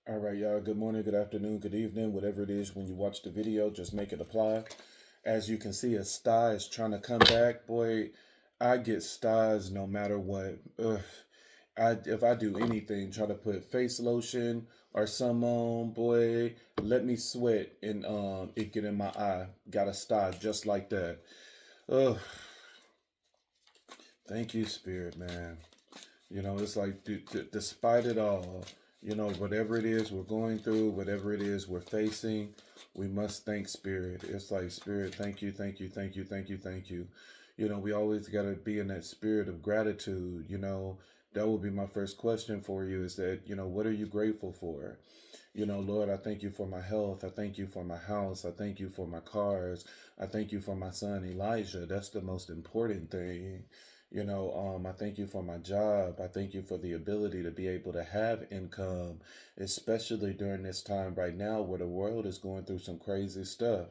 All right, y'all. Good morning, good afternoon, good evening, whatever it is when you watch the video, just make it apply. As you can see, a sty is trying to come back. Boy, I get styes no matter what. Ugh. If I do anything, try to put face lotion or some on, boy, let me sweat and it get in my eye. Got a sty just like that. Ugh. Thank you, Spirit, man. It's like despite it all, whatever it is we're going through, whatever it is we're facing, we must thank Spirit. It's like, Spirit, thank you, thank you, thank you, thank you, thank you. We always got to be in that spirit of gratitude. That would be my first question for you is that, what are you grateful for? Lord, I thank you for my health. I thank you for my house. I thank you for my cars. I thank you for my son Elijah. That's the most important thing. I thank you for my job. I thank you for the ability to be able to have income, especially during this time right now where the world is going through some crazy stuff.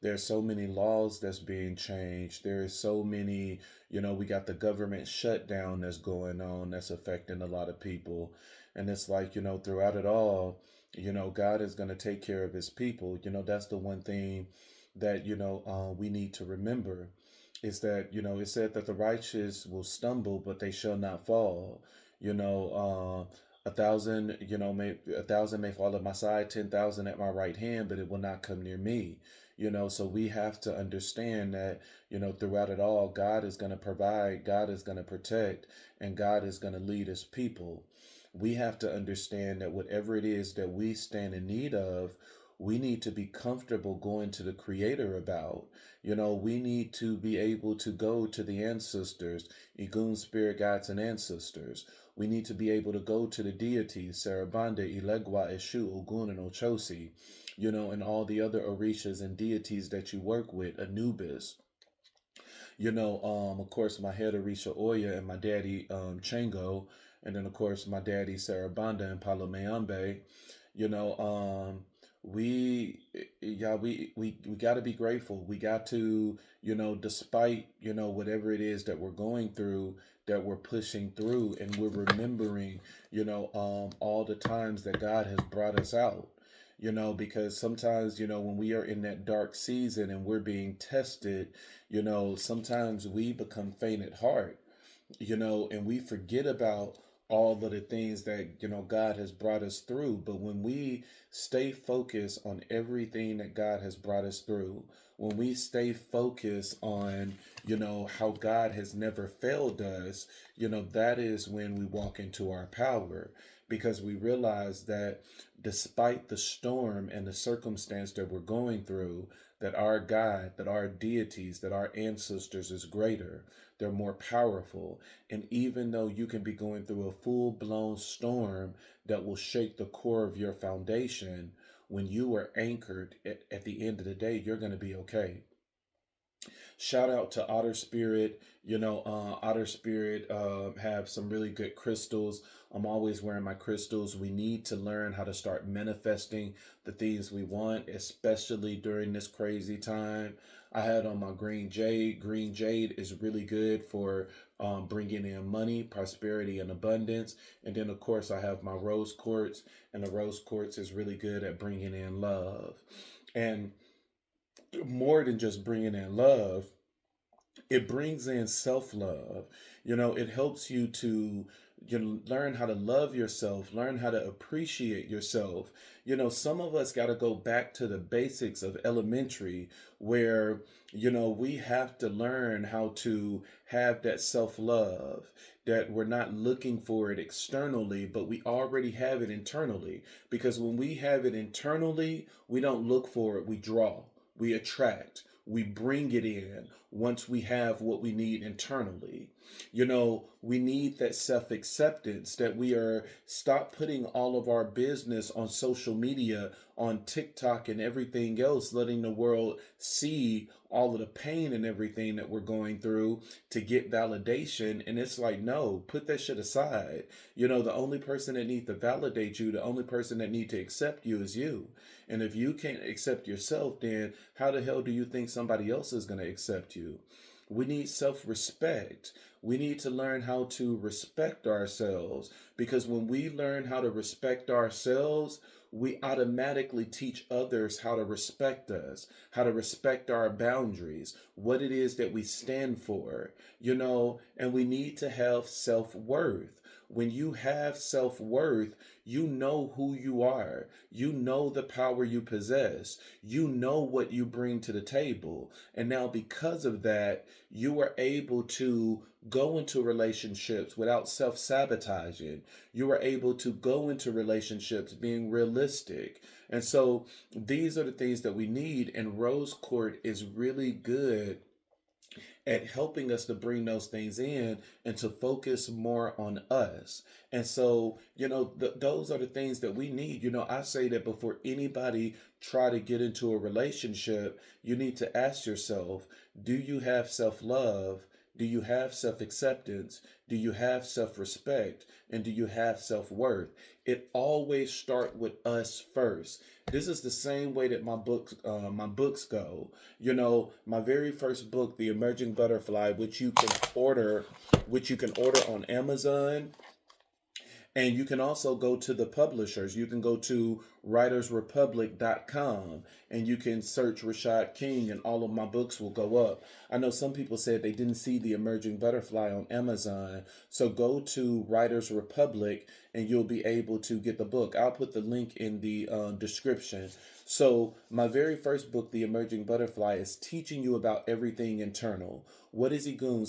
There's so many laws that's being changed. There is so many, we got the government shutdown that's going on that's affecting a lot of people. And it's like, throughout it all, God is going to take care of his people. That's the one thing that, we need to remember is that, it said that the righteous will stumble, but they shall not fall. A thousand, a thousand may fall at my side, 10,000 at my right hand, but it will not come near me. So we have to understand that, throughout it all, God is going to provide, God is going to protect, and God is going to lead his people. We have to understand that whatever it is that we stand in need of, we need to be comfortable going to the Creator about. We need to be able to go to the ancestors, Igun spirit guides and ancestors. We need to be able to go to the deities, Sarabanda, Ilegwa, Eshu, Ogun, and Ochosi, and all the other Orishas and deities that you work with, Anubis. Of course, my head Orisha Oya and my daddy Chango, and then of course my daddy Sarabanda and Palomeambe. You know, we yeah we got to be grateful. We got to despite whatever it is that we're going through, that we're pushing through, and we're remembering all the times that God has brought us out. Because sometimes, when we are in that dark season and we're being tested, sometimes we become faint at heart, and we forget about all of the things that, God has brought us through. But when we stay focused on everything that God has brought us through, when we stay focused on, how God has never failed us, that is when we walk into our power, because we realize that despite the storm and the circumstance that we're going through, that our God, that our deities, that our ancestors is greater. They're more powerful. And even though you can be going through a full blown storm that will shake the core of your foundation, when you are anchored at the end of the day, you're going to be okay. Shout out to Otter Spirit. Otter Spirit have some really good crystals. I'm always wearing my crystals. We need to learn how to start manifesting the things we want, especially during this crazy time. I had on my green jade. Green jade is really good for bringing in money, prosperity, and abundance. And then, of course, I have my rose quartz, and the rose quartz is really good at bringing in love. And more than just bringing in love, it brings in self-love. It helps you to learn how to love yourself, learn how to appreciate yourself. Some of us got to go back to the basics of elementary, where we have to learn how to have that self-love, that we're not looking for it externally, but we already have it internally. Because when we have it internally, we don't look for it, we draw, we attract, we bring it in once we have what we need internally. We need that self acceptance, that we are stop putting all of our business on social media, on TikTok and everything else, letting the world see all of the pain and everything that we're going through to get validation. And it's like, no, put that shit aside. The only person that needs to validate you, the only person that needs to accept you is you. And if you can't accept yourself, then how the hell do you think somebody else is going to accept you? We need self respect. We need to learn how to respect ourselves, because when we learn how to respect ourselves, we automatically teach others how to respect us, how to respect our boundaries, what it is that we stand for, and we need to have self worth. When you have self worth, you know who you are. You know the power you possess. You know what you bring to the table. And now, because of that, you are able to go into relationships without self sabotaging. You are able to go into relationships being realistic. And so, these are the things that we need. And Rose Court is really good at helping us to bring those things in and to focus more on us. And so, those are the things that we need. I say that before anybody try to get into a relationship, you need to ask yourself, do you have self-love? Do you have self-acceptance? Do you have self-respect? And do you have self-worth? It always start with us first. This is the same way that my books go. My very first book, The Emerging Butterfly, which you can order on Amazon, and you can also go to the publishers. You can go to writersrepublic.com and you can search Rashad King, and all of my books will go up. I know some people said they didn't see The Emerging Butterfly on Amazon. So go to Writers Republic and you'll be able to get the book. I'll put the link in the description. So, my very first book, The Emerging Butterfly, is teaching you about everything internal. What is Igun?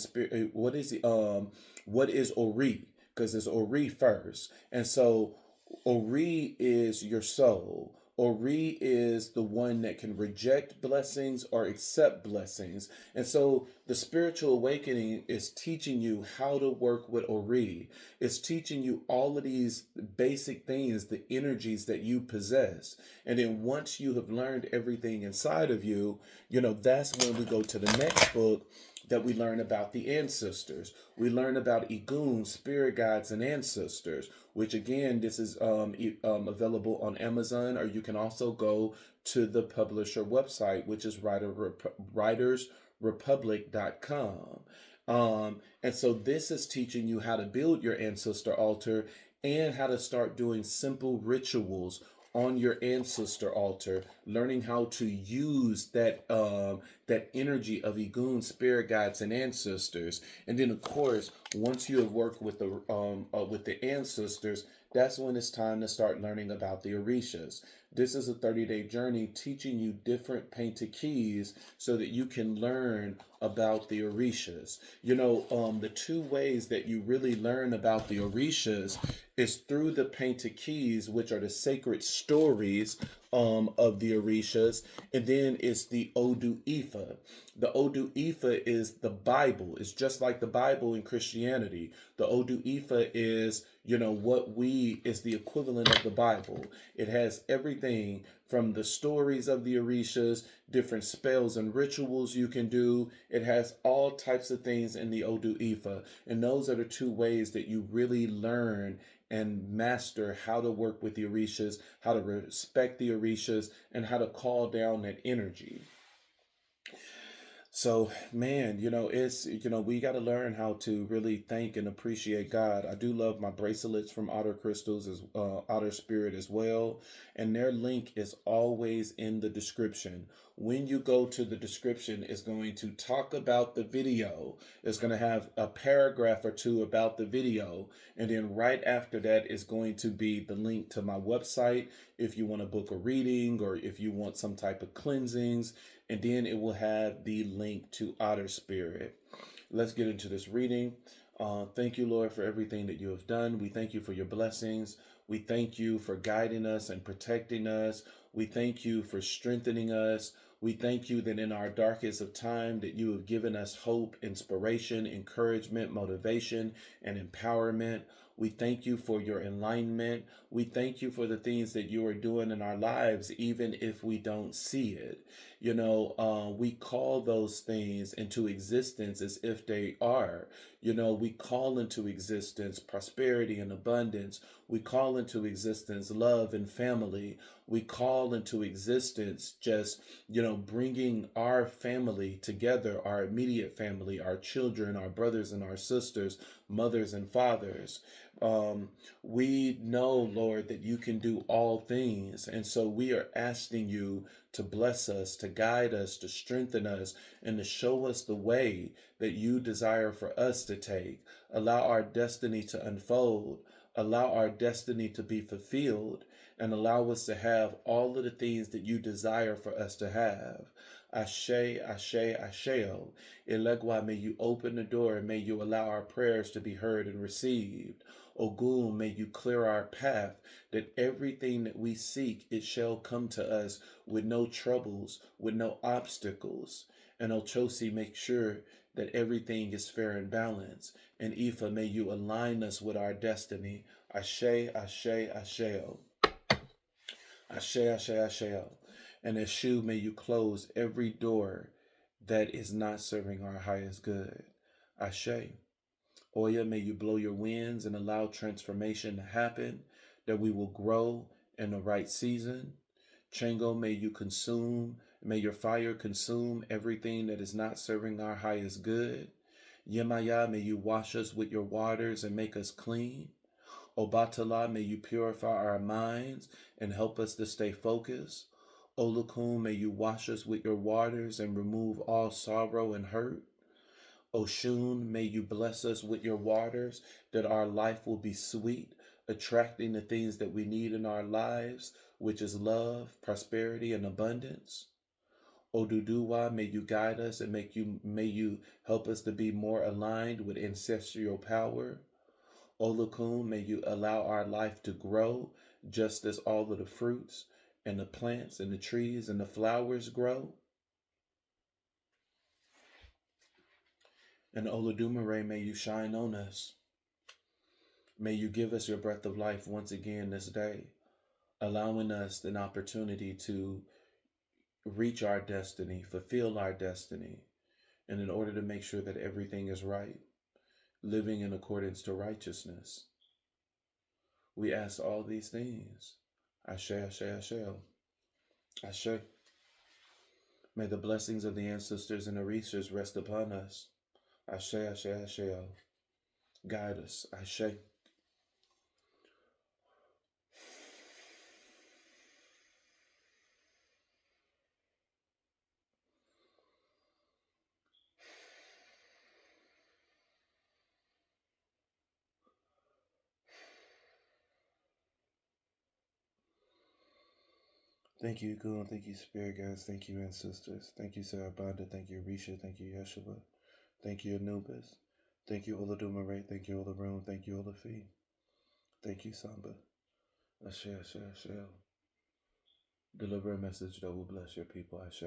What is Ori? Because it's Ori first. And so Ori is your soul. Ori is the one that can reject blessings or accept blessings. And so the spiritual awakening is teaching you how to work with Ori. It's teaching you all of these basic things, the energies that you possess. And then once you have learned everything inside of you, that's when we go to the next book, that we learn about the ancestors. We learn about Igun, spirit guides, and ancestors, which again, this is available on Amazon, or you can also go to the publisher website, which is writersrepublic.com. And so this is teaching you how to build your ancestor altar and how to start doing simple rituals on your ancestor altar, learning how to use that energy of Igun, spirit guides, and ancestors. And then, of course, once you have worked with the ancestors, that's when it's time to start learning about the Orishas. This is a 30-day journey teaching you different painted keys so that you can learn about the Orishas. The two ways that you really learn about the Orishas is through the painted keys, which are the sacred stories of the Orishas, and then it's the Odu Ifa. The Odu Ifa is the Bible. It's just like the Bible in Christianity. The Odu Ifa is, is the equivalent of the Bible. It has everything from the stories of the Orishas, different spells and rituals you can do. It has all types of things in the Odu Ifa. And those are the two ways that you really learn and master how to work with the Orishas, how to respect the Orishas, and how to call down that energy. So, man, we got to learn how to really thank and appreciate God. I do love my bracelets from Otter Crystals, as Otter Spirit as well, and their link is always in the description. When you go to the description, it's going to talk about the video. It's going to have a paragraph or two about the video, and then right after that is going to be the link to my website if you want to book a reading or if you want some type of cleansings, and then it will have the link to Otter Spirit. Let's get into this reading. Thank you, Lord, for everything that you have done. We thank you for your blessings. We thank you for guiding us and protecting us. We thank you for strengthening us. We thank you that in our darkest of time that you have given us hope, inspiration, encouragement, motivation, and empowerment. We thank you for your alignment. We thank you for the things that you are doing in our lives, even if we don't see it. We call those things into existence as if they are. We call into existence prosperity and abundance. We call into existence love and family. We call into existence just, bringing our family together, our immediate family, our children, our brothers and our sisters, mothers and fathers. Um, we know, Lord, that you can do all things. And so we are asking you to bless us, to guide us, to strengthen us, and to show us the way that you desire for us to take. Allow our destiny to unfold, allow our destiny to be fulfilled, and allow us to have all of the things that you desire for us to have. Ashe, Ashe, Asheo. Elegwa, may you open the door and may you allow our prayers to be heard and received. Ogul, may you clear our path, that everything that we seek, it shall come to us with no troubles, with no obstacles. And Ochosi, make sure that everything is fair and balanced. And Ifa, may you align us with our destiny. Ashe, Ashe, Asheo. Ashe, Ashe, Asheo. And Eshu, may you close every door that is not serving our highest good. Ashe. Oya, may you blow your winds and allow transformation to happen, that we will grow in the right season. Chango, may you consume, may your fire consume everything that is not serving our highest good. Yemaya, may you wash us with your waters and make us clean. Obatala, may you purify our minds and help us to stay focused. Olukun, may you wash us with your waters and remove all sorrow and hurt. Oshun, may you bless us with your waters, that our life will be sweet, attracting the things that we need in our lives, which is love, prosperity, and abundance. Oduduwa, may you guide us and may you help us to be more aligned with ancestral power. Olukun, may you allow our life to grow just as all of the fruits and the plants and the trees and the flowers grow. And Olodumare, may you shine on us. May you give us your breath of life once again this day, allowing us an opportunity to reach our destiny, fulfill our destiny, and in order to make sure that everything is right, living in accordance to righteousness. We ask all these things. Ashe, Ashe, Ashe. Ashe. May the blessings of the ancestors and the researchers rest upon us. Ashe, Ashe, Ashe. Guide us. Ashe. Thank you, Goon. Thank you, Spirit Guides. Thank you, Ancestors. Thank you, Sarah Banda. Thank you, Risha. Thank you, Yeshua. Thank you, Anubis. Thank you, Oladumare. Thank you, Olaroon. Thank you, Olafi. Thank you, Samba. Ashe, Ashe, Ashe. Deliver a message that will bless your people. Ashe.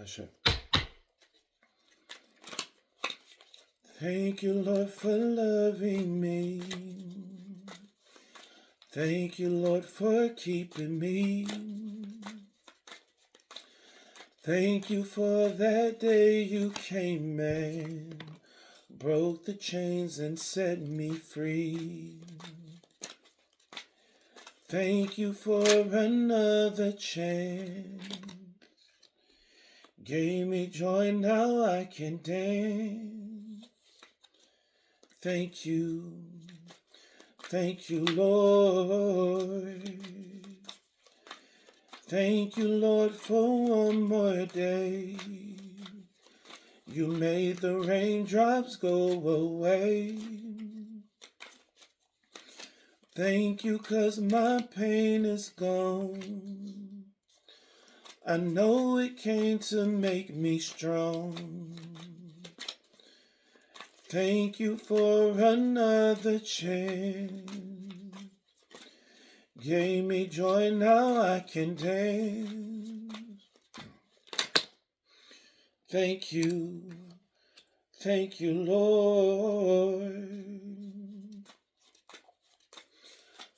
Ashe. Thank you, Lord, for loving me. Thank you, Lord, for keeping me. Thank you for that day you came and broke the chains and set me free. Thank you for another chance. Gave me joy, now I can dance. Thank you, Lord. Thank you, Lord, for one more day. You made the raindrops go away. Thank you, 'cause my pain is gone. I know it came to make me strong. Thank you for another chance. Gave me joy, now I can dance. Thank you, Lord.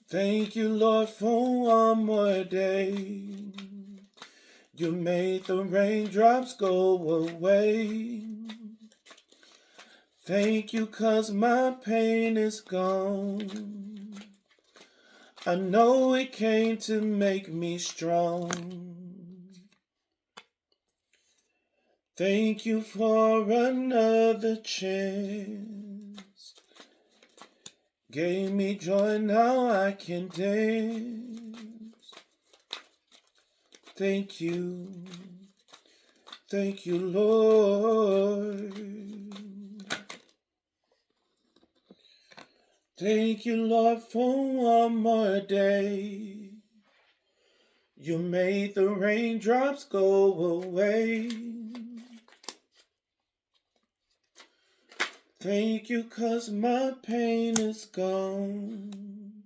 Thank you, Lord, for one more day. You made the raindrops go away. Thank you, 'cause my pain is gone. I know it came to make me strong. Thank you for another chance. Gave me joy, now I can dance. Thank you, Lord. Thank you, Lord, for one more day. You made the raindrops go away. Thank you, 'cause my pain is gone.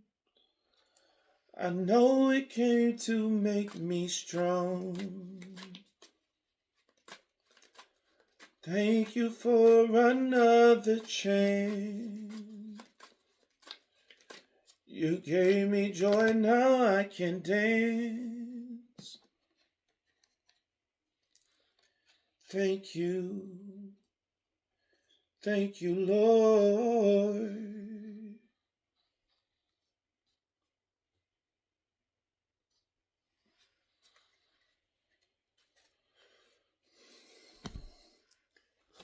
I know it came to make me strong. Thank you for another chance. You gave me joy, now I can dance. Thank you, Lord.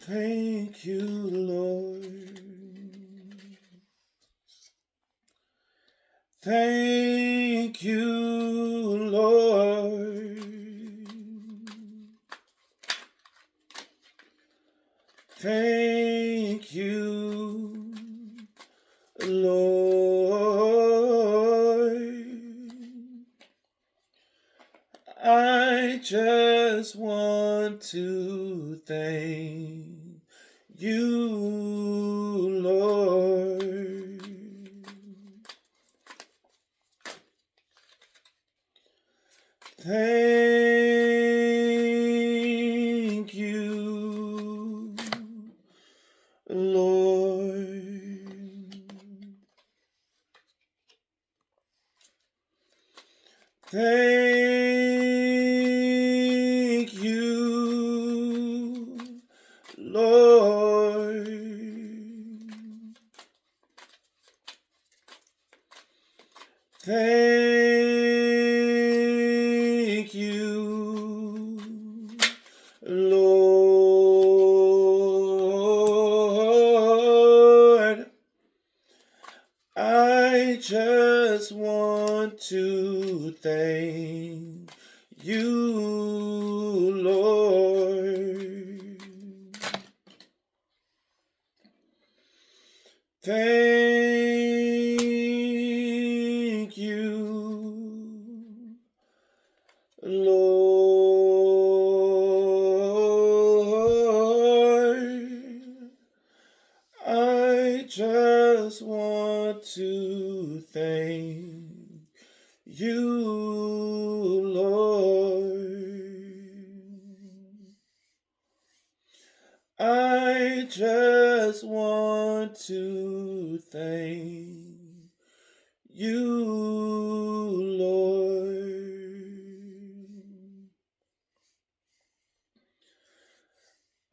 Thank you, Lord. Thank you, Lord. Thank you, Lord. I just want to thank you, Lord. Thank you, Lord. Thank you, Lord. Thank you, Lord. I just want to thank you, Lord. Thank you, Lord. I just want to thank you, Lord. I just want to thank you, Lord.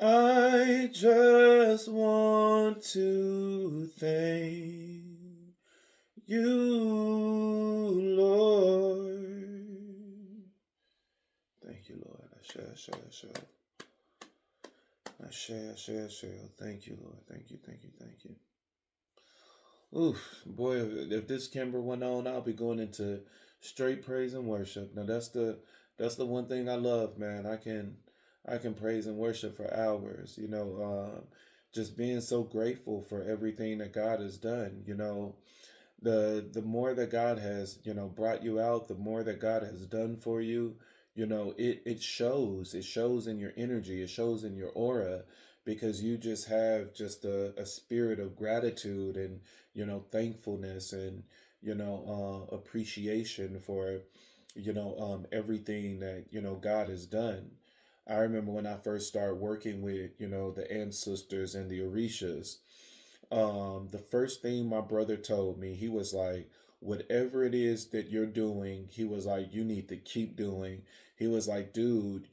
I just want to thank you, Lord. Thank you, Lord. I shall. I shall. Thank you, Lord. Thank you. Oof, boy, if this Kimber went on, I'll be going into straight praise and worship. Now that's the one thing I love, man. I can praise and worship for hours. Just being so grateful for everything that God has done. The more that God has, brought you out, the more that God has done for you, it shows. It shows in your energy, it shows in your aura, because you just have just a spirit of gratitude and, thankfulness and, appreciation for, everything that, God has done. I remember when I first started working with, the ancestors and the Orishas, the first thing my brother told me, he was like, whatever it is that you're doing, he was like, you need to keep doing. He was like, dude,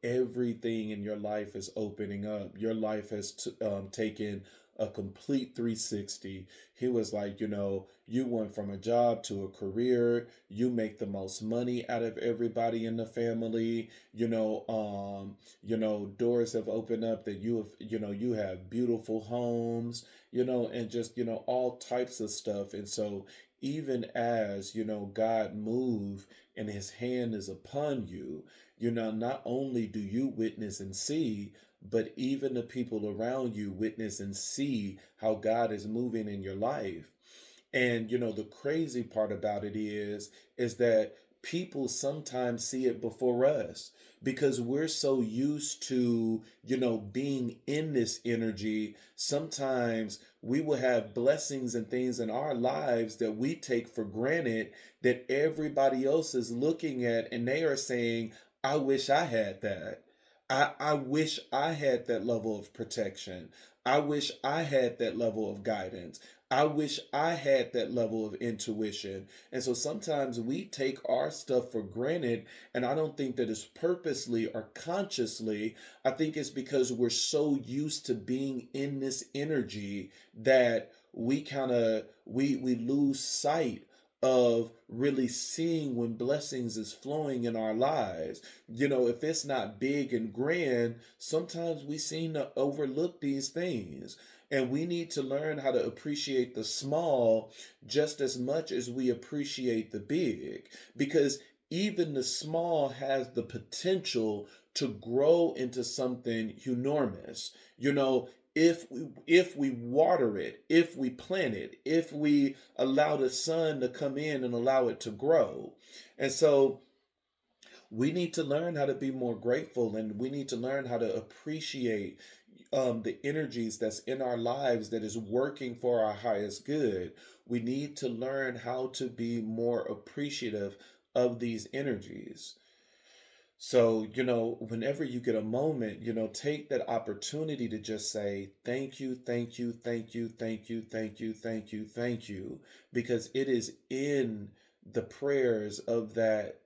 everything in your life is opening up. Your life has taken a complete 360. He was like, you went from a job to a career. You make the most money out of everybody in the family. Doors have opened up that you have beautiful homes, and just, all types of stuff. And so, even as, God move and his hand is upon you, not only do you witness and see, but even the people around you witness and see how God is moving in your life. And the crazy part about it is that people sometimes see it before us, because we're so used to, being in this energy. Sometimes we will have blessings and things in our lives that we take for granted, that everybody else is looking at and they are saying, I wish I had that. I wish I had that level of protection. I wish I had that level of guidance. I wish I had that level of intuition. And so sometimes we take our stuff for granted, and I don't think that it's purposely or consciously. I think it's because we're so used to being in this energy that we kind of we lose sight of really seeing when blessings is flowing in our lives. If it's not big and grand, sometimes we seem to overlook these things. And we need to learn how to appreciate the small just as much as we appreciate the big, because even the small has the potential to grow into something enormous. If we water it, if we plant it, if we allow the sun to come in and allow it to grow. And so we need to learn how to be more grateful, and we need to learn how to appreciate the energies that's in our lives that is working for our highest good. We need to learn how to be more appreciative of these energies. So, whenever you get a moment, take that opportunity to just say, thank you, thank you, thank you, thank you, thank you, thank you, thank you, because it is in the prayers of that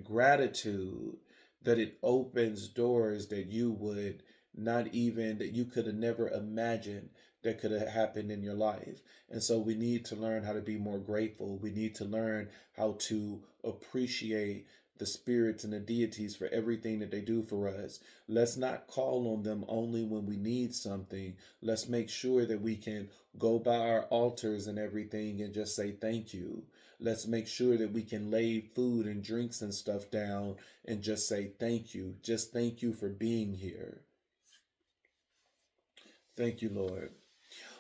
gratitude that it opens doors that you would not even, that you could have never imagined that could have happened in your life. And so we need to learn how to be more grateful. We need to learn how to appreciate the spirits and the deities for everything that they do for us. Let's not call on them only when we need something. Let's make sure that we can go by our altars and everything and just say thank you. Let's make sure that we can lay food and drinks and stuff down and just say thank you. Just thank you for being here. Thank you, Lord.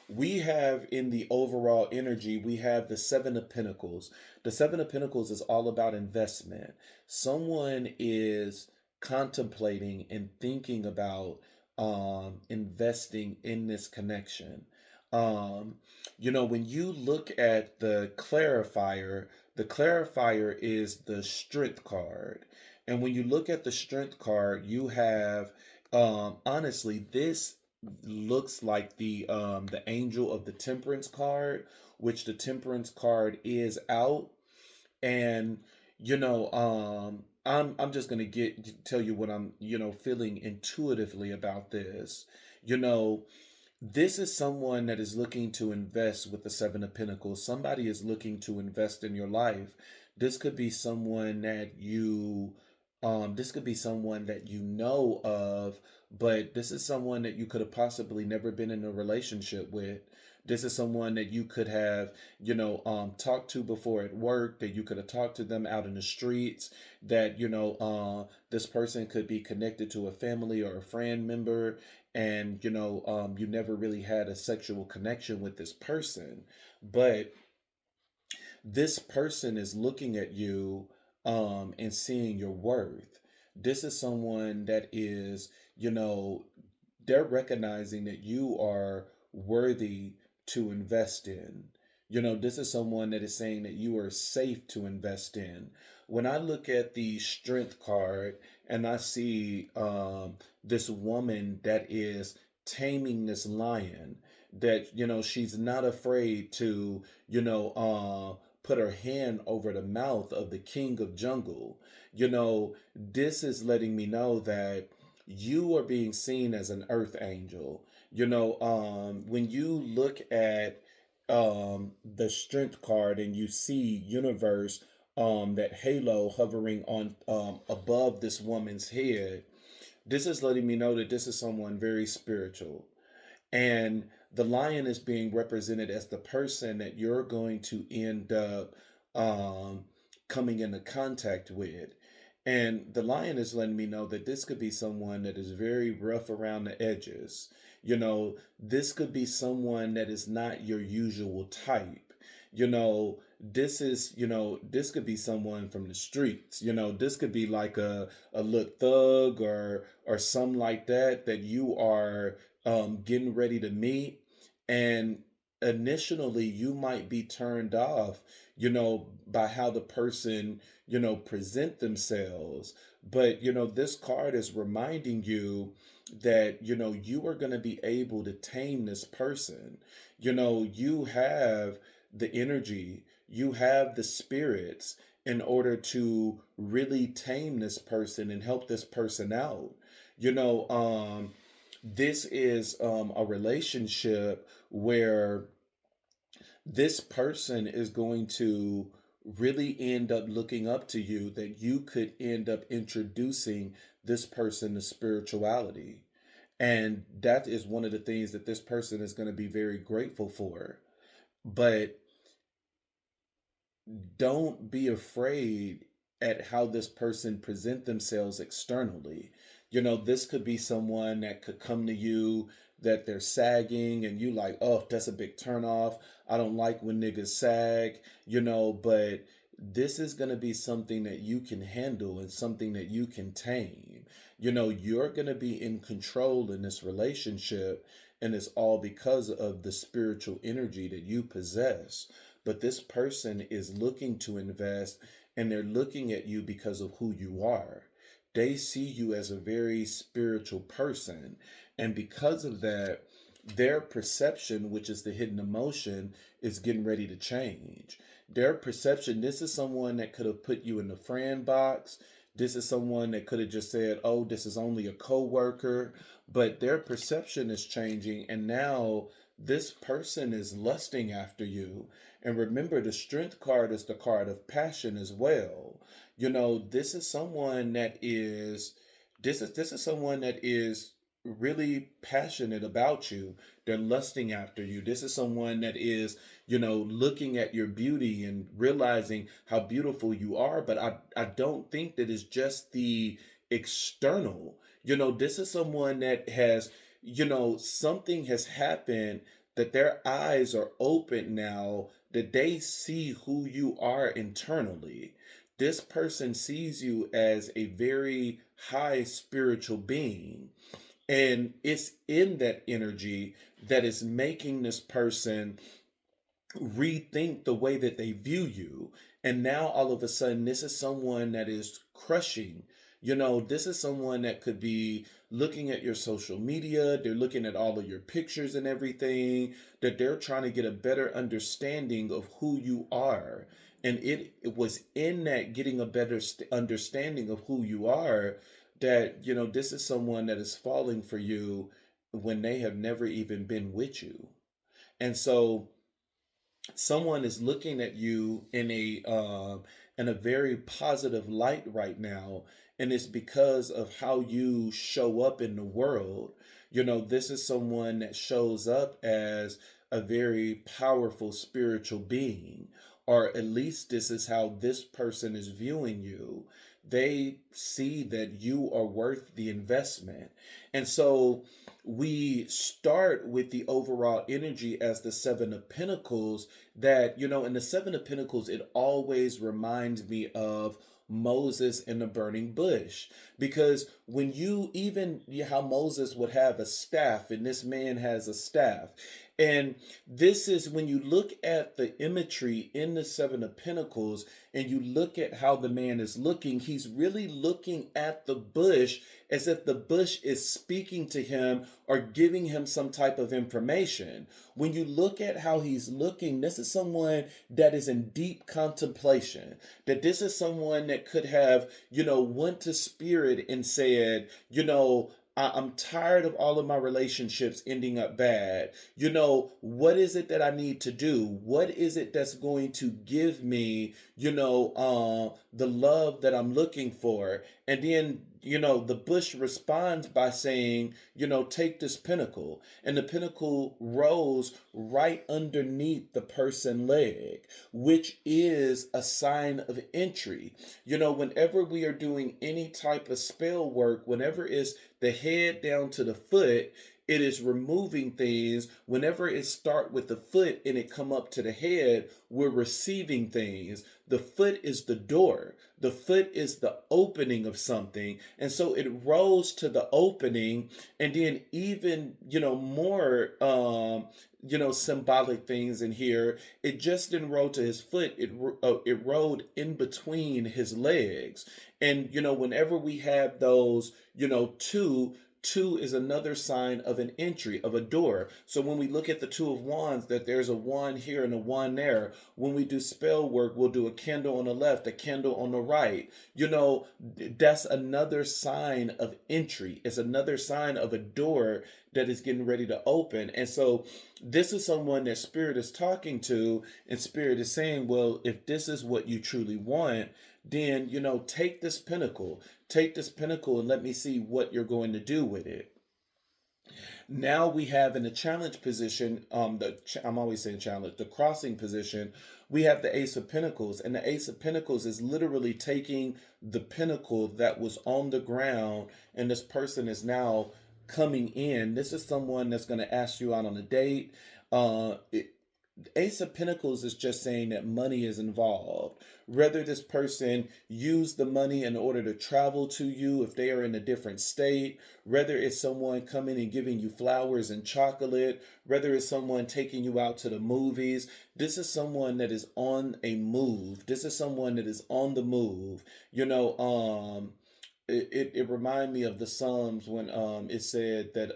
We have, in the overall energy, we have the Seven of Pentacles. The Seven of Pentacles is all about investment. Someone is contemplating and thinking about investing in this connection. Um, when you look at the clarifier is the strength card. And when you look at the strength card, you have, honestly, this looks like the angel of the temperance card, which the temperance card is out. And I'm just gonna tell you what I'm, feeling intuitively about this. you know this is someone that is looking to invest with the Seven of Pentacles. Somebody is looking to invest in your life. This could be someone that you know of, but this is someone that you could have possibly never been in a relationship with. This is someone that you could have, talked to before at work, that you could have talked to them out in the streets, that, this person could be connected to a family or a friend member, and you never really had a sexual connection with this person. But This person is looking at you and seeing your worth. This is someone that is, you know, they're recognizing that you are worthy to invest in. This is someone that is saying that you are safe to invest in. When I look at the strength card and I see this woman that is taming this lion, that, she's not afraid to, put her hand over the mouth of the king of jungle. This is letting me know that you are being seen as an earth angel. When you look at the strength card and you see universe, that halo hovering on above this woman's head, this is letting me know that this is someone very spiritual. And the lion is being represented as the person that you're going to end up um, coming into contact with. And the lion is letting me know that this could be someone that is very rough around the edges. This could be someone that is not your usual type. This could be someone from the streets. This could be like a look thug or something like that you are getting ready to meet. And initially, you might be turned off, by how the person, present themselves. But, this card is reminding you that, you are going to be able to tame this person. You have the energy, you have the spirits in order to really tame this person and help this person out. This is a relationship where this person is going to really end up looking up to you, that you could end up introducing this person to spirituality. And that is one of the things that this person is going to be very grateful for. But don't be afraid at how this person present themselves externally. This could be someone that could come to you that they're sagging and you like, oh, that's a big turnoff. I don't like when niggas sag, but this is going to be something that you can handle and something that you can tame. You're going to be in control in this relationship, and it's all because of the spiritual energy that you possess. But this person is looking to invest, and they're looking at you because of who you are. They see you as a very spiritual person. And because of that, their perception, which is the hidden emotion, is getting ready to change. Their perception, this is someone that could have put you in the friend box. This is someone that could have just said, oh, this is only a coworker. But their perception is changing, and now this person is lusting after you. And remember, the strength card is the card of passion as well. This is someone that is this is someone that is really passionate about you. They're lusting after you. This is someone that is, looking at your beauty and realizing how beautiful you are. But I don't think that it's just the external. This is someone that has, something has happened, that their eyes are open now, that they see who you are internally. This person sees you as a very high spiritual being. And it's in that energy that is making this person rethink the way that they view you. And now all of a sudden, this is someone that is crushing. This is someone that could be looking at your social media, they're looking at all of your pictures and everything, that they're trying to get a better understanding of who you are. And it was in that getting a better understanding of who you are that, this is someone that is falling for you when they have never even been with you. And so someone is looking at you in a very positive light right now, and it's because of how you show up in the world. This is someone that shows up as a very powerful spiritual being, or at least this is how this person is viewing you. they see that you are worth the investment. And so we start with the overall energy as the Seven of Pentacles, that, in the Seven of Pentacles, it always reminds me of Moses in the burning bush. Because when you even how Moses would have a staff, and this man has a staff. And this is when you look at the imagery in the Seven of Pentacles and you look at how the man is looking, he's really looking at the bush as if the bush is speaking to him or giving him some type of information. When you look at how he's looking, this is someone that is in deep contemplation. That this is someone that could have, went to spirit and said, I'm tired of all of my relationships ending up bad. What is it that I need to do? What is it that's going to give me, the love that I'm looking for? And then, the bush responds by saying, take this pinnacle. And the pinnacle rose right underneath the person leg, which is a sign of entry. Whenever we are doing any type of spell work, whenever it's the head down to the foot, it is removing things. Whenever it start with the foot and it come up to the head, we're receiving things. The foot is the door. The foot is the opening of something. And so it rose to the opening, and then even, more, symbolic things in here. It just didn't roll to his foot. It rolled in between his legs. And, whenever we have those, two is another sign of an entry, of a door. So when we look at the Two of Wands, that there's a wand here and a wand there. When we do spell work, we'll do a candle on the left, a candle on the right. That's another sign of entry. It's another sign of a door that is getting ready to open. And so this is someone that Spirit is talking to, and Spirit is saying, well, if this is what you truly want, then, take this pinnacle. Take this pinnacle and let me see what you're going to do with it. Now we have in the challenge position, I'm always saying challenge, the crossing position, we have the Ace of Pentacles. And the Ace of Pentacles is literally taking the pinnacle that was on the ground, and this person is now coming in. This is someone that's going to ask you out on a date. Ace of Pentacles is just saying that money is involved. Whether this person used the money in order to travel to you, if they are in a different state, whether it's someone coming and giving you flowers and chocolate, whether it's someone taking you out to the movies, this is someone that is on a move. This is someone that is on the move. It reminded me of the Psalms when it said that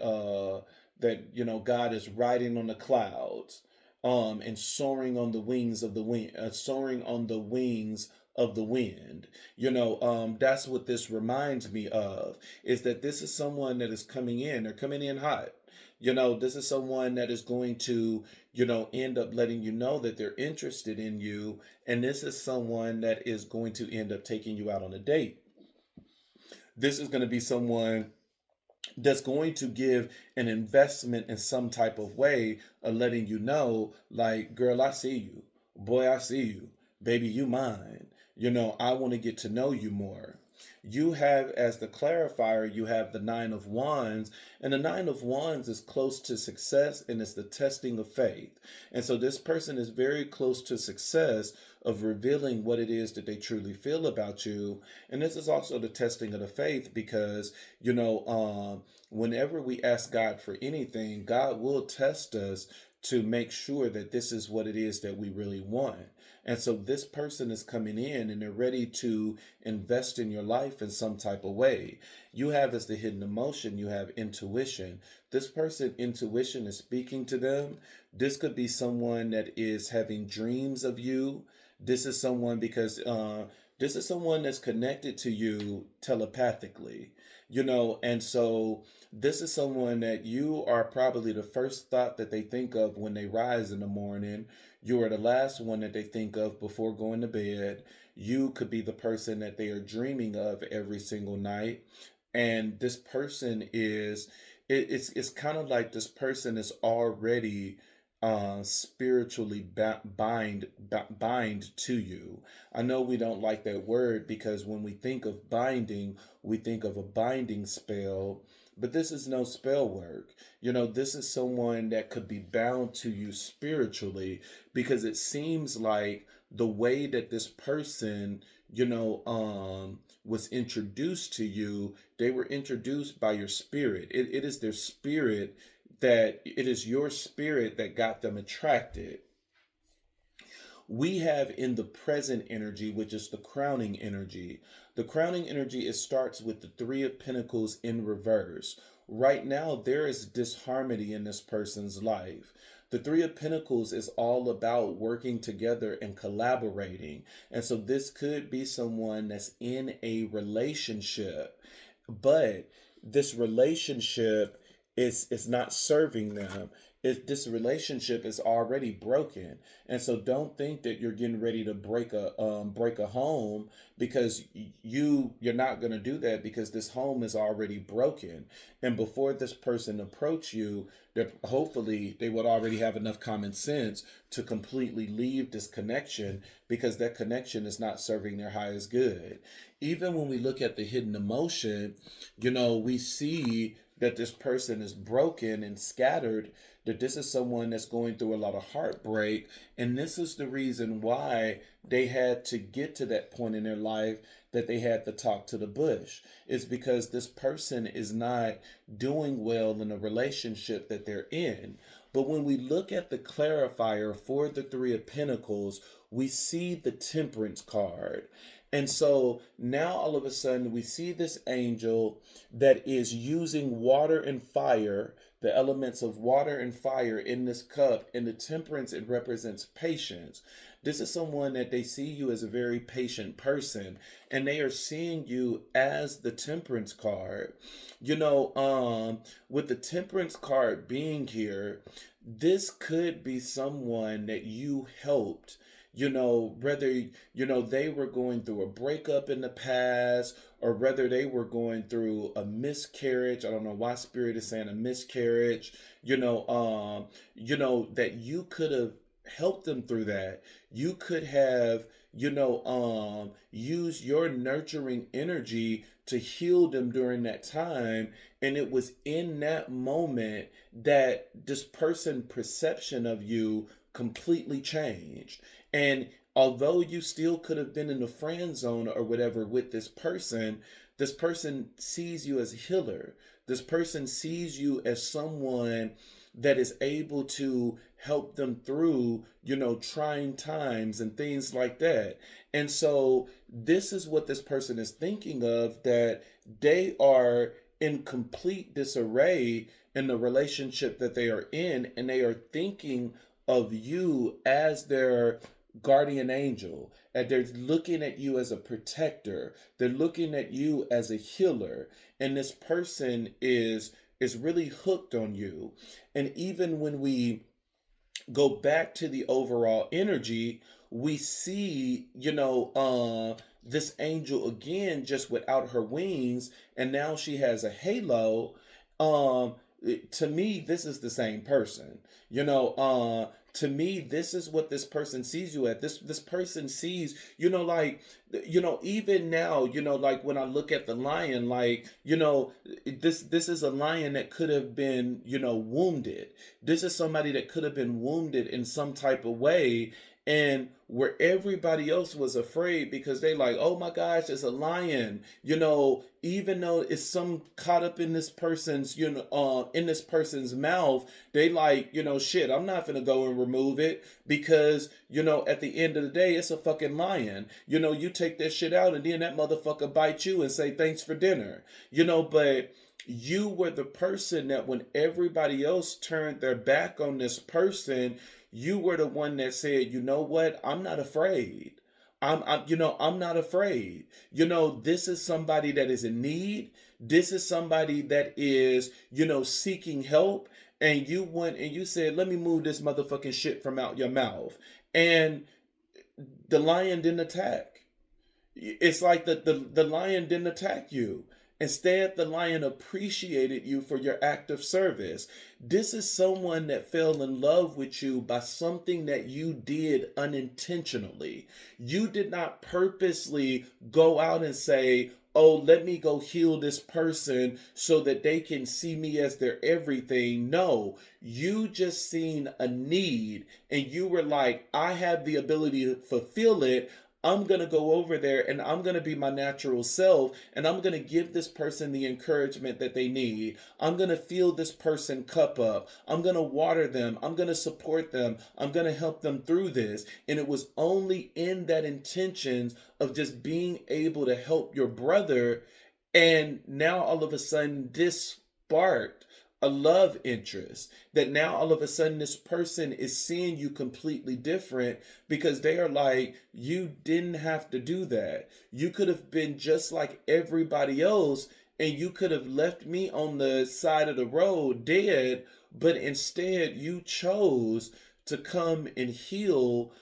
God is riding on the clouds, and soaring on the wings of the wind, soaring on the wings of the wind. That's what this reminds me of, is that this is someone that is coming in. They're coming in hot. This is someone that is going to, end up letting you know that they're interested in you. And this is someone that is going to end up taking you out on a date. This is going to be someone that's going to give an investment in some type of way of letting you know, like, girl, I see you. Boy, I see you. Baby, you mine. I want to get to know you more. You have, as the clarifier, you have the Nine of Wands, and the Nine of Wands is close to success, and it's the testing of faith. And so this person is very close to success of revealing what it is that they truly feel about you. And this is also the testing of the faith, because, whenever we ask God for anything, God will test us to make sure that this is what it is that we really want. And so this person is coming in and they're ready to invest in your life in some type of way. You have, as the hidden emotion, you have intuition. This person, intuition is speaking to them. This could be someone that is having dreams of you. This is someone this is someone that's connected to you telepathically, and so this is someone that you are probably the first thought that they think of when they rise in the morning. You are the last one that they think of before going to bed. You could be the person that they are dreaming of every single night. And this person is, it's kind of like this person is already spiritually bind to you. I know we don't like that word because when we think of binding, we think of a binding spell, but this is no spell work. This is someone that could be bound to you spiritually, because it seems like the way that this person, was introduced to you, they were introduced by your spirit. It is their spirit, that it is your spirit that got them attracted. We have in the present energy, which is the crowning energy. The crowning energy, it starts with the Three of Pentacles in reverse. Right now, there is disharmony in this person's life. The Three of Pentacles is all about working together and collaborating. And so this could be someone that's in a relationship, but this relationship is not serving them. This relationship is already broken, and so don't think that you're getting ready to break a home, because you're not going to do that, because this home is already broken. And before this person approach you, that hopefully they would already have enough common sense to completely leave this connection, because that connection is not serving their highest good. Even when we look at the hidden emotion, we see that this person is broken and scattered, that this is someone that's going through a lot of heartbreak. And this is the reason why they had to get to that point in their life, that they had to talk to the bush. It's because this person is not doing well in a relationship that they're in. But when we look at the clarifier for the Three of Pentacles, we see the Temperance card. And so now all of a sudden we see this angel that is using water and fire, the elements of water and fire in this cup. And the temperance, it represents patience. This is someone that they see you as a very patient person, and they are seeing you as the Temperance card. With the Temperance card being here, this could be someone that you helped, whether, they were going through a breakup in the past, or whether they were going through a miscarriage. I don't know why spirit is saying a miscarriage, that you could have helped them through that. You could have, used your nurturing energy to heal them during that time. And it was in that moment that this person perception of you completely changed. And although you still could have been in the friend zone or whatever with this person sees you as a healer. This person sees you as someone that is able to help them through, trying times and things like that. And so this is what this person is thinking of, that they are in complete disarray in the relationship that they are in, and they are thinking of you as their guardian angel, and they're looking at you as a protector. They're looking at you as a healer, and this person is really hooked on you. And even when we go back to the overall energy, we see, this angel again, just without her wings, and now she has a halo. To me, this is the same person. To me, this is what this person sees you at. This person sees, even now, like when I look at the lion, like, this is a lion that could have been, wounded. This is somebody that could have been wounded in some type of way. And where everybody else was afraid, because they like, oh my gosh, it's a lion, even though it's some caught up in this person's, in this person's mouth, they like, shit, I'm not gonna go and remove it, because, at the end of the day, it's a fucking lion. You take that shit out, and then that motherfucker bite you and say thanks for dinner, but you were the person that when everybody else turned their back on this person, you were the one that said, you know what? I'm not afraid. I'm not afraid. This is somebody that is in need. This is somebody that is, seeking help. And you went and you said, let me move this motherfucking shit from out your mouth. And the lion didn't attack. It's like the lion didn't attack you. Instead, the lion appreciated you for your act of service. This is someone that fell in love with you by something that you did unintentionally. You did not purposely go out and say, oh, let me go heal this person so that they can see me as their everything. No, you just seen a need and you were like, I have the ability to fulfill it. I'm going to go over there and I'm going to be my natural self and I'm going to give this person the encouragement that they need. I'm going to fill this person cup up. I'm going to water them. I'm going to support them. I'm going to help them through this. And it was only in that intentions of just being able to help your brother. And now all of a sudden this sparked a love interest, that now all of a sudden this person is seeing you completely different because they are like, you didn't have to do that. You could have been just like everybody else and you could have left me on the side of the road dead, but instead you chose to come and heal,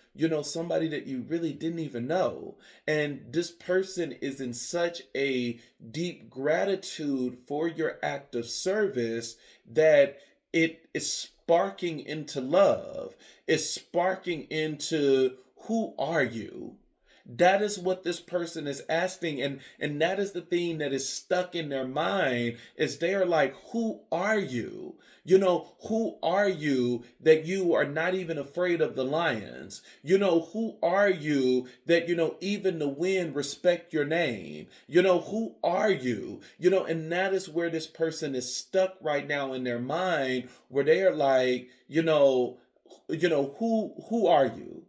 somebody that you really didn't even know. And this person is in such a deep gratitude for your act of service that it is sparking into love. It's sparking into, who are you? That is what this person is asking, and that is the thing that is stuck in their mind, is they are like, who are you? Who are you that you are not even afraid of the lions? Who are you that, even the wind respect your name? Who are you? And that is where this person is stuck right now in their mind, where they are like, who are you?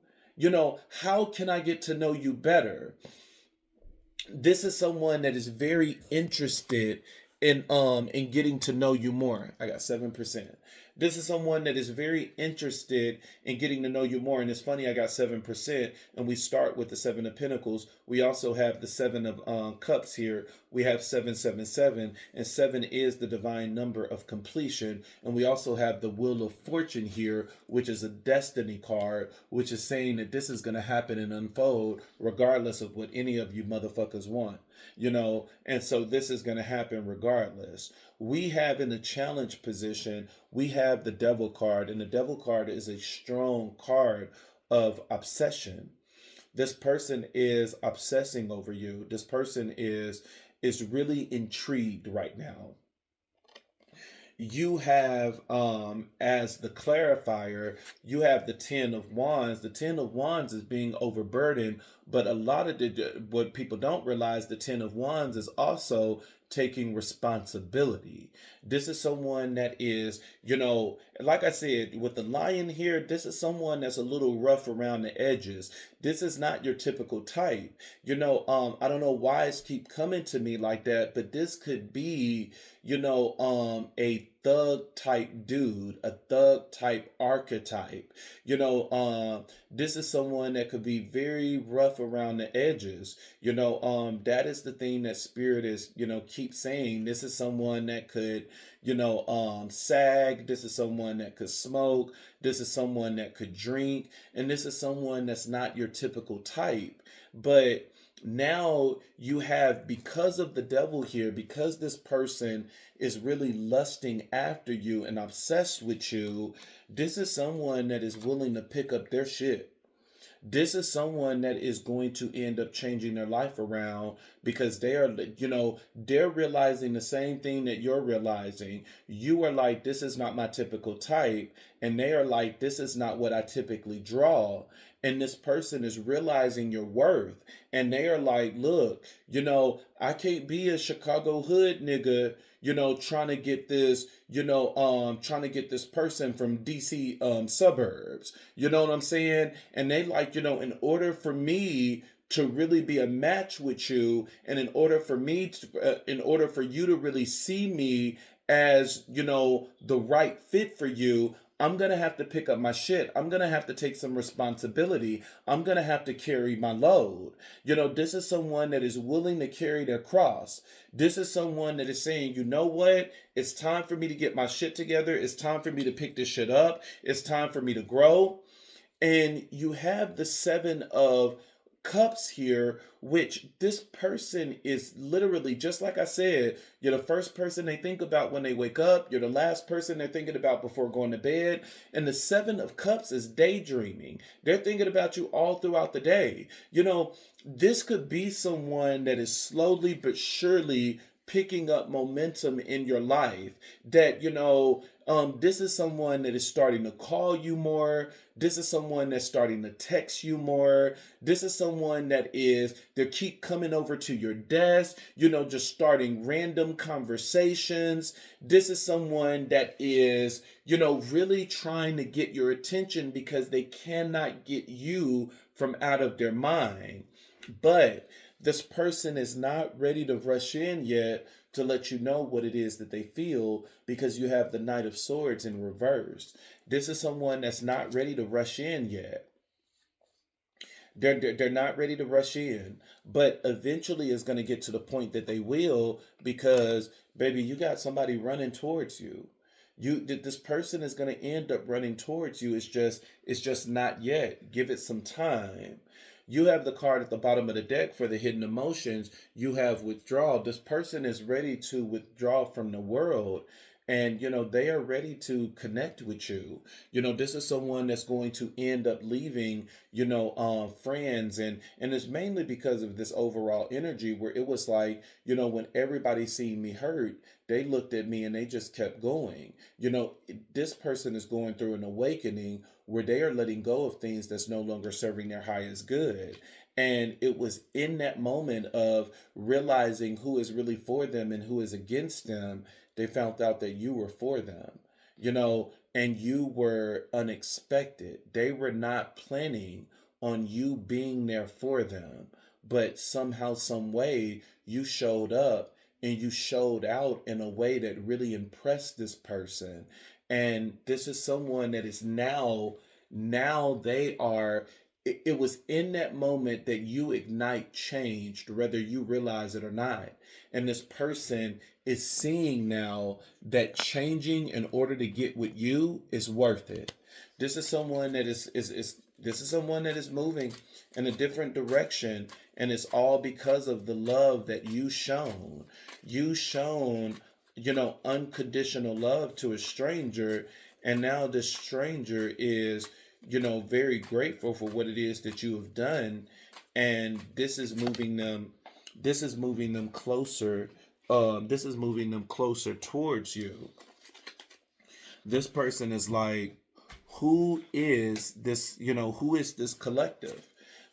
How can I get to know you better? This is someone that is very interested in getting to know you more. I got 7%. This is someone that is very interested in getting to know you more. And it's funny, I got 7%, and we start with the 7 of Pentacles. We also have the 7 of Cups here. We have 777, and 7 is the divine number of completion. And we also have the Wheel of Fortune here, which is a destiny card, which is saying that this is going to happen and unfold regardless of what any of you motherfuckers want. And so this is going to happen regardless. We have in the challenge position, we have the Devil card, and the Devil card is a strong card of obsession. This person is obsessing over you. This person is really intrigued right now. You have, as the clarifier, you have the 10 of Wands. The 10 of Wands is being overburdened, but a lot of what people don't realize, the 10 of Wands is also taking responsibility. This is someone that is, like I said, with the lion here, this is someone that's a little rough around the edges. This is not your typical type. I don't know why it's keep coming to me like that, but this could be, a thug type dude, a thug type archetype. This is someone that could be very rough around the edges. That is the thing that Spirit is, keep saying. This is someone that could, sag. This is someone that could smoke. This is someone that could drink. And this is someone that's not your typical type. But now you have, because of the Devil here, because this person is really lusting after you and obsessed with you, this is someone that is willing to pick up their shit. This is someone that is going to end up changing their life around, because they are, they're realizing the same thing that you're realizing. You are like, this is not my typical type. And they are like, this is not what I typically draw. And this person is realizing your worth. And they are like, look, I can't be a Chicago hood nigga, trying to get this, trying to get this person from DC suburbs. You know what I'm saying? And they like, in order for me to really be a match with you, and in order for me to, in order for you to really see me as, the right fit for you, I'm going to have to pick up my shit. I'm going to have to take some responsibility. I'm going to have to carry my load. This is someone that is willing to carry their cross. This is someone that is saying, you know what? It's time for me to get my shit together. It's time for me to pick this shit up. It's time for me to grow. And you have the 7 of cups here, which this person is literally, just like I said, you're the first person they think about when they wake up. You're the last person they're thinking about before going to bed. And the seven of cups is daydreaming. They're thinking about you all throughout the day. This could be someone that is slowly but surely picking up momentum in your life. That, this is someone that is starting to call you more. This is someone that's starting to text you more. This is someone they keep coming over to your desk, just starting random conversations. This is someone that is, really trying to get your attention because they cannot get you from out of their mind. But this person is not ready to rush in yet to let you know what it is that they feel, because you have the Knight of Swords in reverse. This is someone that's not ready to rush in yet. They're not ready to rush in, but eventually it's going to get to the point that they will, because baby, you got somebody running towards you. This person is going to end up running towards you. It's just not yet. Give it some time. You have the card at the bottom of the deck for the hidden emotions. You have withdrawal. This person is ready to withdraw from the world, and they are ready to connect with you. This is someone that's going to end up leaving, friends, and it's mainly because of this overall energy where it was like, when everybody seen me hurt, they looked at me and they just kept going. This person is going through an awakening where they are letting go of things that's no longer serving their highest good. And it was in that moment of realizing who is really for them and who is against them, they found out that you were for them, and you were unexpected. They were not planning on you being there for them, but somehow, some way, you showed up and you showed out in a way that really impressed this person. And this is someone that is now they are. It was in that moment that you ignite changed, whether you realize it or not. And this person is seeing now that changing in order to get with you is worth it. This is someone that is this is someone that is moving in a different direction, and it's all because of the love that you shown. You shown, unconditional love to a stranger, and now this stranger is, very grateful for what it is that you have done, and this is moving them closer. This is moving them closer towards you. This person is like, who is this? Who is this collective?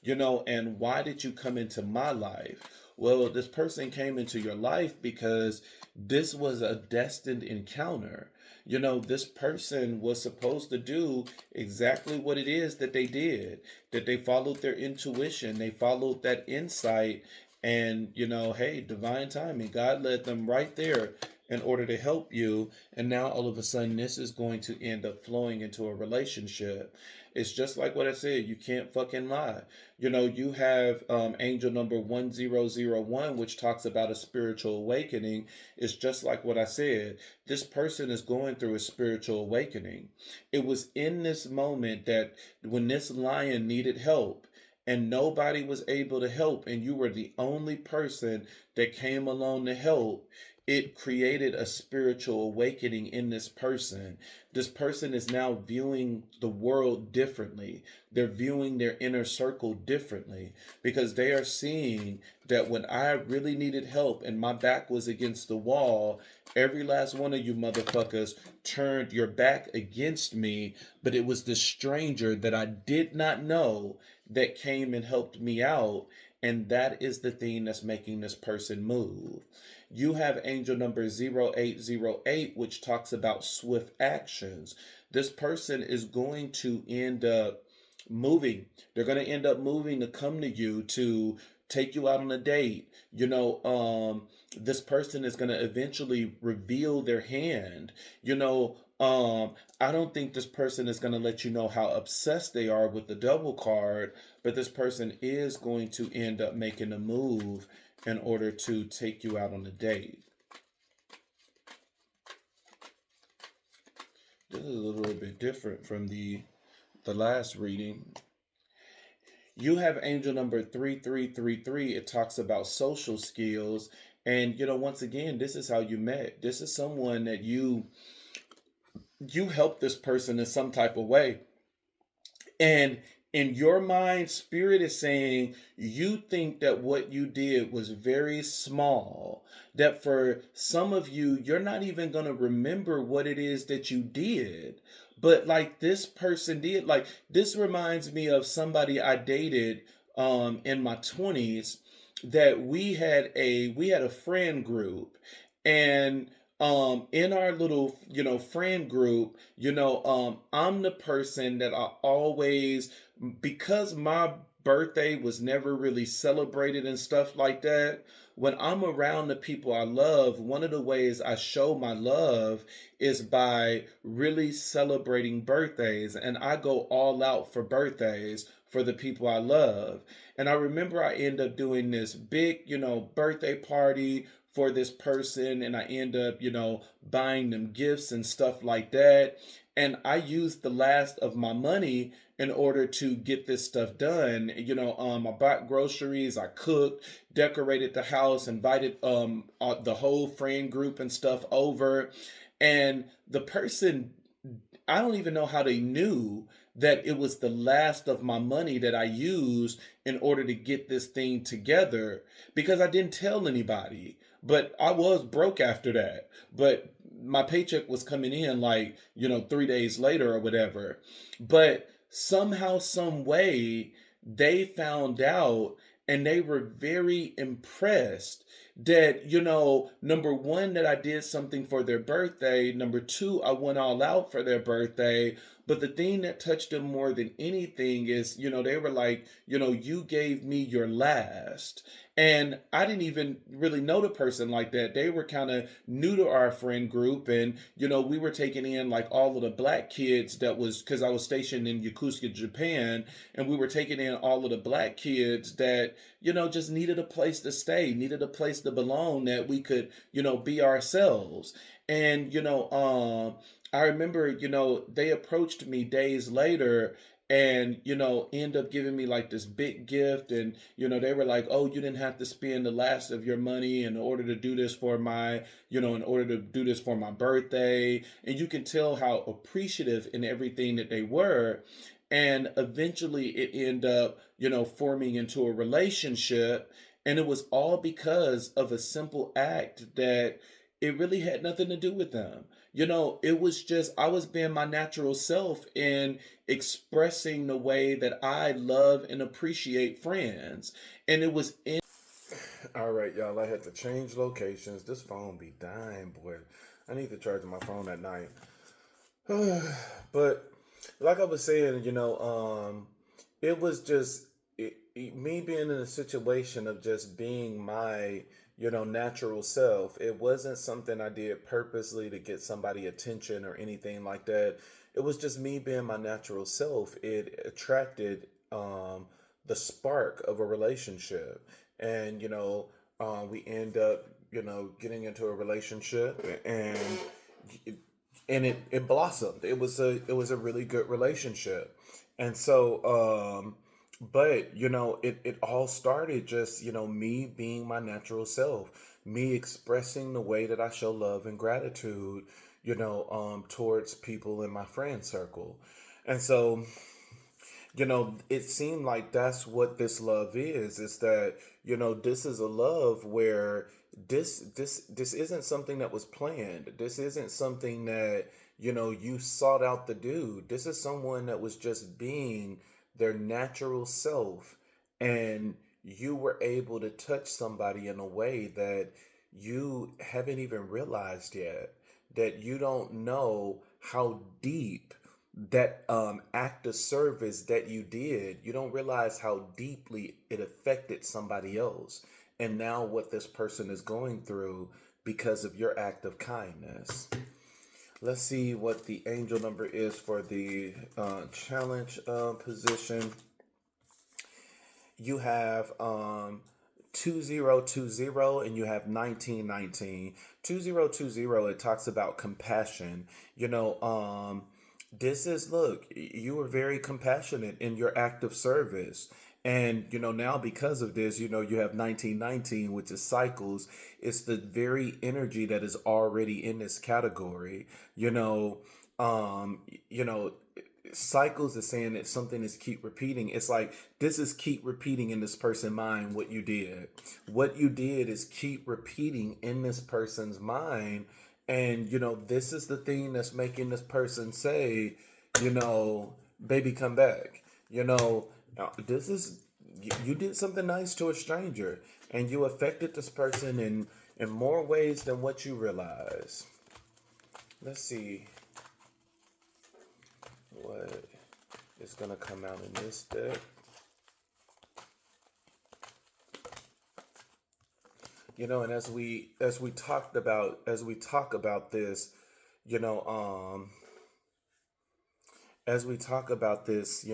And why did you come into my life? Well, this person came into your life because this was a destined encounter. This person was supposed to do exactly what it is that they did, that they followed their intuition, they followed that insight, and, hey, divine timing. God led them right there in order to help you. And now all of a sudden, this is going to end up flowing into a relationship. It's just like what I said. You can't fucking lie. You have angel number 1001, which talks about a spiritual awakening. It's just like what I said. This person is going through a spiritual awakening. It was in this moment that when this lion needed help, and nobody was able to help, and you were the only person that came along to help, it created a spiritual awakening in this person. This person is now viewing the world differently. They're viewing their inner circle differently, because they are seeing that when I really needed help and my back was against the wall, every last one of you motherfuckers turned your back against me, but it was the stranger that I did not know that came and helped me out. And that is the thing that's making this person move. You have angel number 0808, which talks about swift actions. This person is going to end up moving. They're going to end up moving to come to you, to take you out on a date. This person is going to eventually reveal their hand. I don't think this person is going to let you know how obsessed they are with the double card, but this person is going to end up making a move in order to take you out on a date. This is a little bit different from the last reading. You have angel number 3333. It talks about social skills. And, once again, this is how you met. This is someone that you helped this person in some type of way. And in your mind, spirit is saying you think that what you did was very small. That for some of you, you're not even going to remember what it is that you did. But like this person did, like this reminds me of somebody I dated in my 20s, that we had a friend group. And in our little friend group, I'm the person that I always, because my birthday was never really celebrated and stuff like that. When I'm around the people I love, one of the ways I show my love is by really celebrating birthdays, and I go all out for birthdays for the people I love. And I remember I end up doing this big birthday party for this person, and I end up buying them gifts and stuff like that. And I used the last of my money in order to get this stuff done. I bought groceries, I cooked, decorated the house, invited the whole friend group and stuff over. And the person, I don't even know how they knew that it was the last of my money that I used in order to get this thing together, because I didn't tell anybody. But I was broke after that. But my paycheck was coming in like, 3 days later or whatever. But somehow, some way, they found out, and they were very impressed that, number one, that I did something for their birthday. Number two, I went all out for their birthday. But the thing that touched them more than anything is, they were like, you gave me your last. And I didn't even really know the person like that. They were kind of new to our friend group. And, we were taking in like all of the black kids that was, because I was stationed in Yokosuka, Japan. And we were taking in all of the black kids that, just needed a place to stay, needed a place to belong, that we could, be ourselves. And, I remember, they approached me days later and, end up giving me like this big gift. And, they were like, oh, you didn't have to spend the last of your money in order to do this for my, in order to do this for my birthday. And you can tell how appreciative in everything that they were. And eventually it ended up, forming into a relationship. And it was all because of a simple act that it really had nothing to do with them. It was just, I was being my natural self and expressing the way that I love and appreciate friends. And it was in. All right, y'all, I had to change locations. This phone be dying, boy. I need to charge my phone at night. But like I was saying, it was just me being in a situation of just being my, natural self. It wasn't something I did purposely to get somebody attention or anything like that. It was just me being my natural self. It attracted the spark of a relationship. And, we end up, getting into a relationship, and it blossomed. It was a really good relationship. And so but it all started just, me being my natural self, me expressing the way that I show love and gratitude, towards people in my friend circle. And so, it seemed like that's what this love is. Is that, this is a love where this isn't something that was planned. This isn't something that, you sought out to do. This is someone that was just being their natural self, and you were able to touch somebody in a way that you haven't even realized yet, that you don't know how deep that act of service that you did, you don't realize how deeply it affected somebody else, and now what this person is going through because of your act of kindness. Let's see what the angel number is for the challenge position. You have 2020, and you have 1919. 2020, it talks about compassion. This is, look, you were very compassionate in your act of service. And, now because of this, you have 1919, which is cycles. It's the very energy that is already in this category. You know, um, you know, cycles is saying that something is keep repeating. It's like this is keep repeating in this person's mind what you did. What you did is keep repeating in this person's mind. And, this is the thing that's making this person say, you know, baby, come back. This is you did something nice to a stranger, and you affected this person in more ways than what you realize. Let's see what is gonna come out in this deck. And as we talk about this, you know, as we talk about this,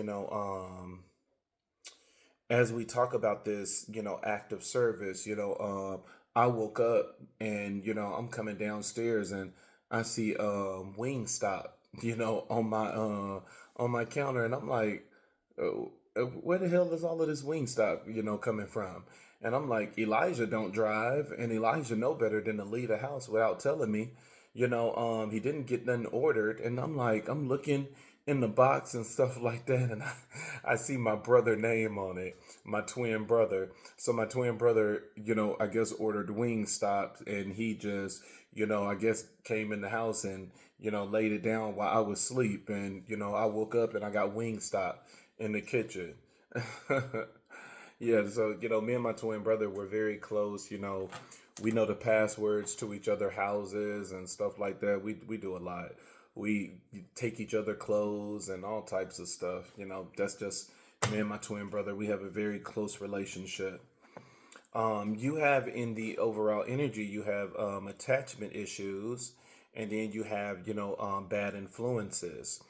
as we talk about this, act of service, I woke up and, I'm coming downstairs and I see Wingstop, on my counter, and I'm like, where the hell is all of this Wingstop, coming from? And I'm like, Elijah don't drive, and Elijah know better than to leave the house without telling me. He didn't get nothing ordered, and I'm like, I'm looking in the box and stuff like that, and I see my brother name on it, my twin brother. So my twin brother, I guess ordered Wingstop, and he just, I guess came in the house and, laid it down while I was asleep, and I woke up and I got Wingstop in the kitchen. Yeah, so me and my twin brother were very close. We know the passwords to each other houses and stuff like that. We do a lot. We take each other clothes and all types of stuff. That's just me and my twin brother. We have a very close relationship. You have in the overall energy, you have attachment issues, and then you have bad influences.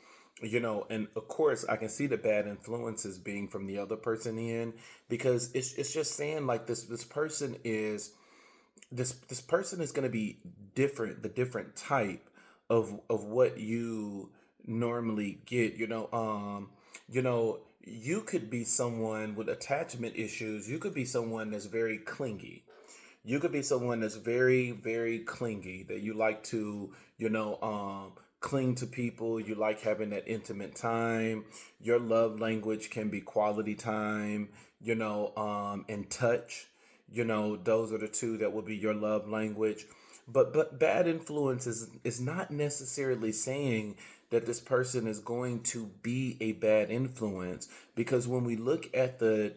And of course I can see the bad influences being from the other person in, because it's just saying like this person is this person is going to be different, the different type of what you normally get. You could be someone with attachment issues. You could be someone that's very clingy. You could be someone that's very, very clingy, that you like to, cling to people. You like having that intimate time. Your love language can be quality time, and touch. Those are the two that will be your love language. But bad influence is not necessarily saying that this person is going to be a bad influence, because when we look at the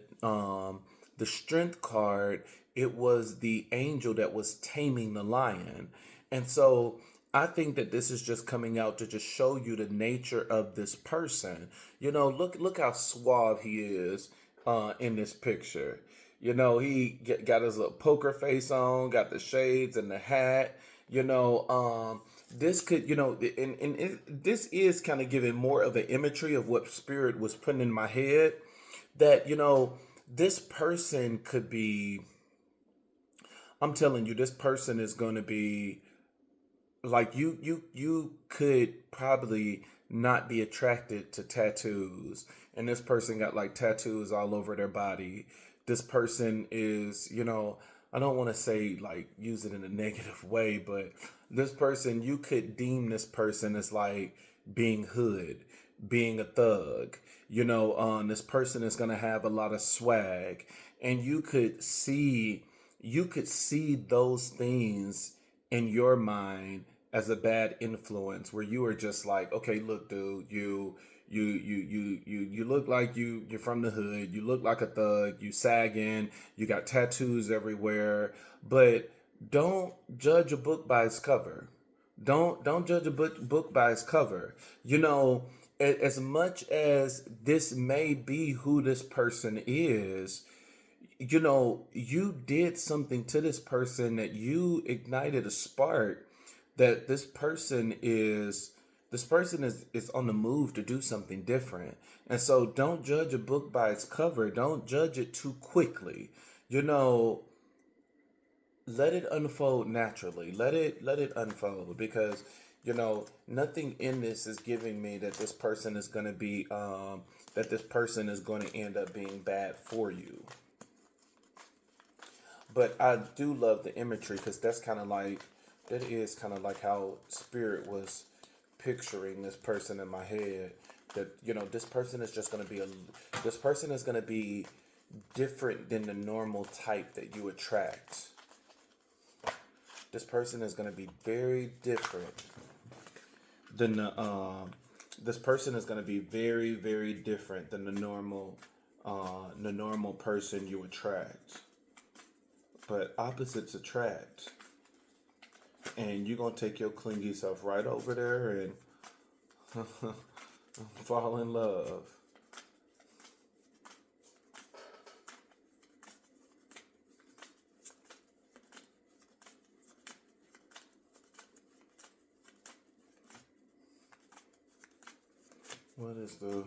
strength card, it was the angel that was taming the lion. And so I think that this is just coming out to just show you the nature of this person. Look how suave he is in this picture. He got his little poker face on, got the shades and the hat. This could, this is kind of giving more of an imagery of what spirit was putting in my head. That this person could be. I'm telling you, this person is going to be like you could probably not be attracted to tattoos, and this person got like tattoos all over their body. This person is, I don't want to say like use it in a negative way, but this person, you could deem this person as like being hood, being a thug. This person is going to have a lot of swag, and you could see those things in your mind as a bad influence, where you are just like, okay, look, dude, you look like you're from the hood. You look like a thug. You sagging. You got tattoos everywhere. But don't judge a book by its cover. Don't judge a book by its cover. As much as this may be who this person is, you did something to this person, that you ignited a spark, that this person is on the move to do something different. And so don't judge a book by its cover. Don't judge it too quickly. You know, let it unfold naturally. Let it unfold, because Nothing in this is giving me that this person is going to be that this person is going to end up being bad for you. But I do love the imagery because that is kind of like how spirit was picturing this person in my head. That this person is just going to be this person is going to be different than the normal type that you attract. This person is going to be very different than this person is going to be very, very different than the normal person you attract. But opposites attract, and you're gonna take your clingy self right over there and fall in love. What is the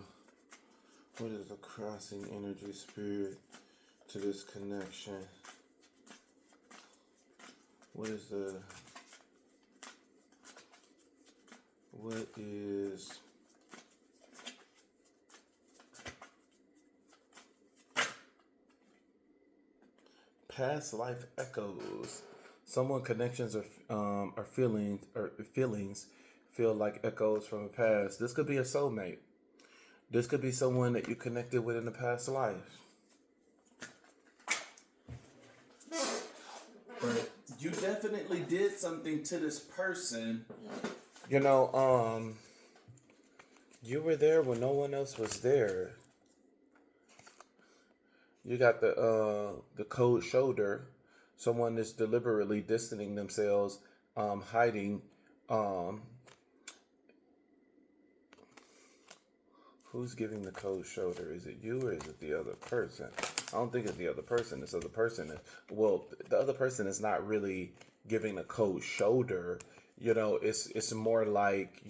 crossing energy spirit to this connection? What is past life echoes? Someone connections or feelings feel like echoes from the past. This could be a soulmate. This could be someone that you connected with in the past life. But you definitely did something to this person. You were there when no one else was there. You got the cold shoulder. Someone is deliberately distancing themselves, hiding. Um, who's giving the cold shoulder? Is it you or is it the other person? I don't think it's the other person. This other person the other person is not really giving a cold shoulder. It's more like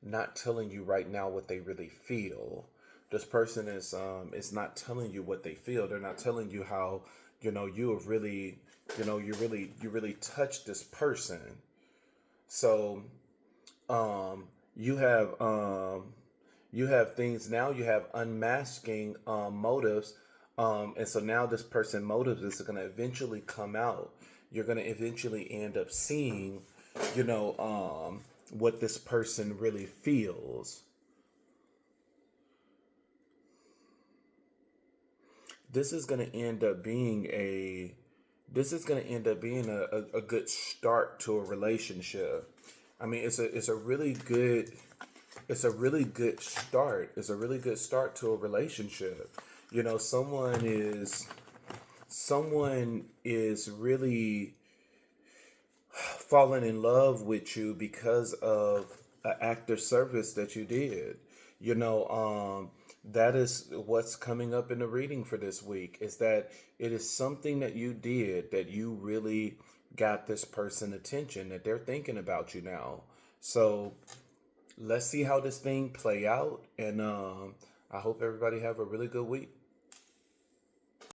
not telling you right now what they really feel. This person is not telling you what they feel. They're not telling you how you have really you really touched this person. So you have things now. You have unmasking motives, and so now this person motives is going to eventually come out. You're going to eventually end up seeing, what this person really feels. This is going to end up being a good start to a relationship. I mean, it's a really good start. It's a really good start to a relationship. Someone is really falling in love with you because of an act of service that you did. That is what's coming up in the reading for this week, is that it is something that you did that you really got this person attention, that they're thinking about you now. So let's see how this thing play out, and I hope everybody have a really good week.